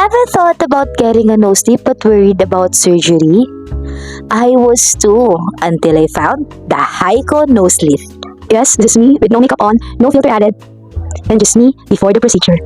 Ever thought about getting a nose dip but worried about surgery? I was too, until I found the Hyco nose lift. Yes, this is me with no makeup on, no filter added, and just me before the procedure.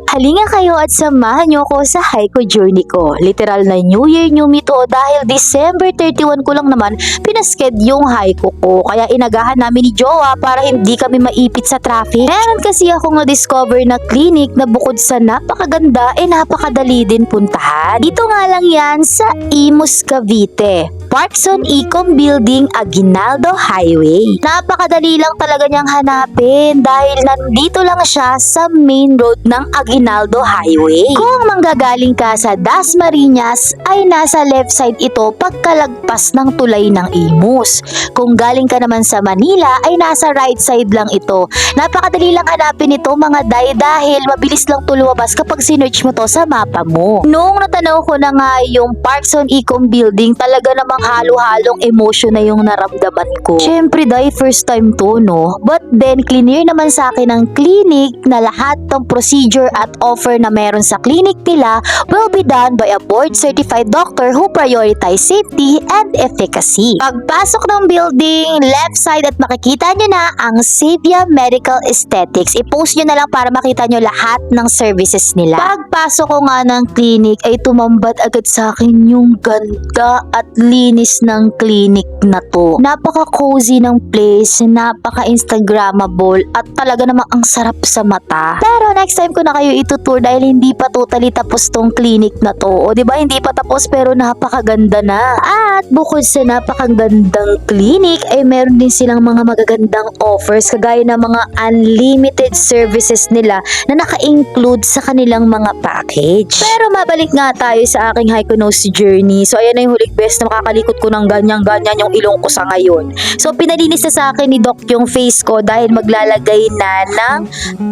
Halina kayo at samahan niyo ko sa Hyco journey ko. Literal na New Year, New Me to dahil December 31 ko lang naman pinasked yung Hyco ko. Kaya inagahan namin ni Jowa para hindi kami maipit sa traffic. Meron kasi akong na-discover na clinic na bukod sa napakaganda napakadali din puntahan. Dito nga lang yan sa Imus, Cavite. Parkson Ecom Building, Aguinaldo Highway. Napakadali lang talaga niyang hanapin dahil nandito lang siya sa main road ng Aguinaldo Highway. Kung manggagaling ka sa Dasmariñas ay nasa left side ito pagkalagpas ng tulay ng Imus. Kung galing ka naman sa Manila ay nasa right side lang ito. Napakadali lang hanapin ito mga day dahil mabilis lang ito lumabas kapag sinearch mo to sa mapa mo. Noong natanaw ko na nga yung Parkson Ecom Building, talaga namang halo-halong emotion na yung naramdaman ko. Syempre day, first time to, no? But then, clear naman sa akin ng clinic na lahat ng procedure at offer na meron sa clinic nila will be done by a board-certified doctor who prioritize safety and efficacy. Pagpasok ng building, left side at makikita nyo na ang Savia Medical Aesthetics. I-post nyo na lang para makita nyo lahat ng services nila. Pagpasok ko nga ng clinic ay tumambad agad sa akin yung ganda at linis ng clinic na to. Napaka-cozy ng place, napaka-instagrammable at talaga namang ang sarap sa mata. Pero next time ko na kayo itutour dahil hindi pa totally tapos tong clinic na to. O diba hindi pa tapos pero napakaganda na. At bukod sa napakagandang clinic ay meron din silang mga magagandang offers kagaya ng mga unlimited services nila na naka-include sa kanilang mga package. Pero mabalik nga tayo sa aking Hyco nose journey. So ayan na yung huling best na makakalikot ko ng ganyan-ganyan yung ilong ko sa ngayon. So pinalinis na sa akin ni Doc yung face ko dahil maglalagay na ng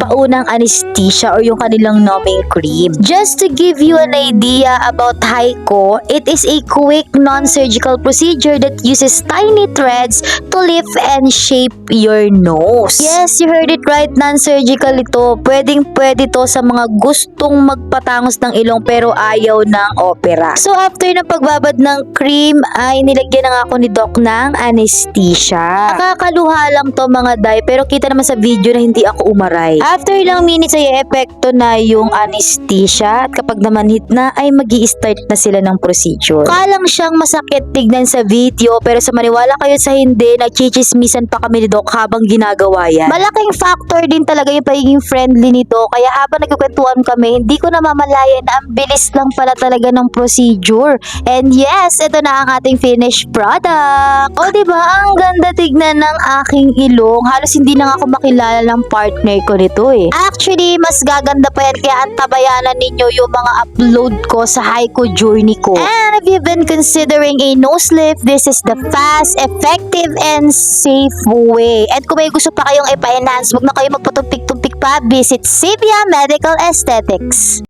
paunang anesthesia or yung kanilang numbing cream. Just to give you an idea about Hyco, it is a quick non-surgical procedure that uses tiny threads to lift and shape your nose. Yes, you heard it right, non-surgical ito. Pwedeng-pwede to sa mga gustong magpatangos ng ilong pero ayaw ng opera. So after ng pagbabad ng cream ay nilagyan na nga ako ni Doc ng anesthesia. Nakakaluha lang to mga day pero kita naman sa video na hindi ako umaray. After ilang minutes ay epekto na yung anesthesia at kapag naman hit na ay magi-start na sila ng procedure. Kalang siyang masakit tignan sa video pero sa maniwala kayo sa hindi, nagchichismisan pa kami ni Doc habang ginagawa yan. Malaking factor din talaga yung pagiging friendly nito kaya habang nagkukwentuhan kami hindi ko namamalayan na ang bilis lang pala talaga ng procedure. And yes, ito na ang ating finished product. O diba, ang ganda tignan ng aking ilong. Halos hindi na ako makilala ng partner ko nito Actually, mas gaganda pa yan kaya antabayanan ninyo yung mga upload ko sa Hyco journey ko. And if you've been considering a nose lift, this is the fast, effective, and safe way. And kung may gusto pa kayong ipa-enhance, huwag na kayo magpatumpik-tumpik pa, visit Savia Medical Aesthetics.